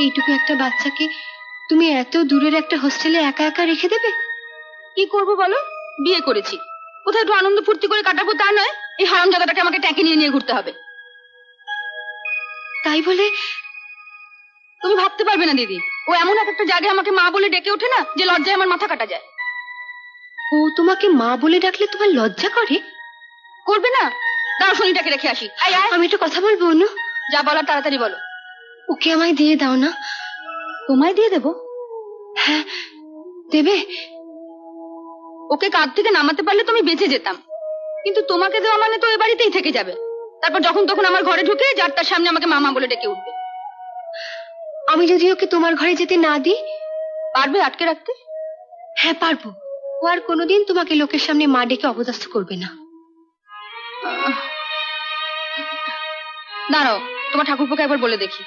এইটুকু একটা বাচ্চাকে তুমি এত দূরের একটা হোস্টেলে একা একা রেখে দেবে? কি করবো বলো, বিয়ে করেছি, কোথায় একটু আনন্দ ফুর্তি করে কাটাবো তা নয়, এই হারামজাদাটাকে আমাকে ট্যাঁকে নিয়ে নিয়ে ঘুরতে হবে। তাই বলে তুমি ভাবতে পারবে না দিদি, ও এমন একটা জায়গায় আমাকে মা বলে ডেকে ওঠে না যে লজ্জায় আমার মাথা কাটা যায়। ও তোমাকে মা বলে ডাকলে তোমার লজ্জা করে? করবে না? দাও শনিটাকে রেখে আসি। আয় আয়। আমি একটা কথা বলবো অনু। যা বলার তাড়াতাড়ি বলো। ওকে আমায় দিয়ে দাও না। তোমায় দিয়ে দেবো? হ্যাঁ দেবে। ওকে কাঁধ থেকে নামাতে পারলে তুমি বেঁচে যেতাম, কিন্তু তোমাকে দেওয়া মানে তো এ বাড়িতেই থেকে যাবে। তারপর যখন তখন আমার ঘরে ঢুকে যার তার সামনে আমাকে মামা বলে ডেকে উঠবে। আমি যদি ওকে তোমার ঘরে যেতে না দিই? পারবে আটকে রাখতে? হ্যাঁ পারবো। ও আর কোনোদিন তোমাকে লোকের সামনে মা ডেকে অপদস্থ করবে না। দাঁড়াও, তোমার ঠাকুরপোকে একবার বলে দেখি।